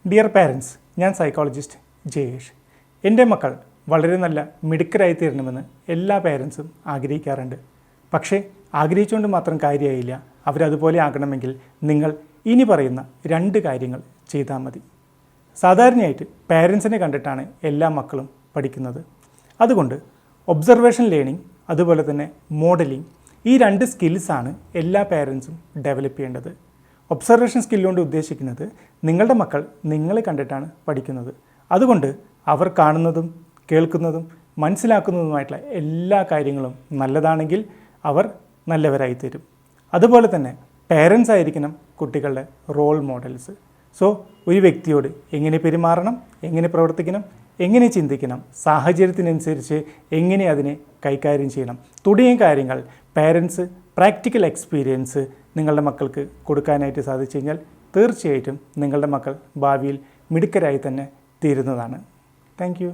Dear parents, ഞാൻ psychologist Jayesh. എൻ്റെ മക്കൾ വളരെ നല്ല മിടുക്കരായി തീരണമെന്ന് എല്ലാ പാരൻസും ആഗ്രഹിക്കാറുണ്ട്. പക്ഷേ ആഗ്രഹിച്ചുകൊണ്ട് മാത്രം കാര്യമായില്ല. അവരതുപോലെ ആകണമെങ്കിൽ നിങ്ങൾ ഇനി പറയുന്ന 2 കാര്യങ്ങൾ ചെയ്താൽ മതി. സാധാരണയായിട്ട് പാരൻസിനെ കണ്ടിട്ടാണ് എല്ലാ മക്കളും പഠിക്കുന്നത്. അതുകൊണ്ട് ഒബ്സർവേഷൻ ലേണിംഗ് അതുപോലെ തന്നെ മോഡലിംഗ്, ഈ 2 സ്കിൽസാണ് എല്ലാ പാരൻസും ഡെവലപ്പ് ചെയ്യേണ്ടത്. ഒബ്സർവേഷൻ സ്കില്ലുകൊണ്ട് ഉദ്ദേശിക്കുന്നത് നിങ്ങളുടെ മക്കൾ നിങ്ങളെ കണ്ടിട്ടാണ് പഠിക്കുന്നത്. അതുകൊണ്ട് അവർ കാണുന്നതും കേൾക്കുന്നതും മനസ്സിലാക്കുന്നതുമായിട്ടുള്ള എല്ലാ കാര്യങ്ങളും നല്ലതാണെങ്കിൽ അവർ നല്ലവരായി തീരും. അതുപോലെ തന്നെ പേരൻസ് ആയിരിക്കണം കുട്ടികളുടെ റോൾ മോഡൽസ്. സോ ഒരു വ്യക്തിയോട് എങ്ങനെ പെരുമാറണം, എങ്ങനെ പ്രവർത്തിക്കണം, എങ്ങനെ ചിന്തിക്കണം, സാഹചര്യത്തിനനുസരിച്ച് എങ്ങനെ അതിനെ കൈകാര്യം ചെയ്യണം തുടങ്ങിയ കാര്യങ്ങൾ പേരൻസ് പ്രാക്ടിക്കൽ എക്സ്പീരിയൻസ് നിങ്ങളുടെ മക്കൾക്ക് കൊടുക്കാനായിട്ട് സാധിച്ചു കഴിഞ്ഞാൽ തീർച്ചയായിട്ടും നിങ്ങളുടെ മക്കൾ ഭാവിയിൽ മിടുക്കരായി തന്നെ തീരുന്നതാണ്. Thank you.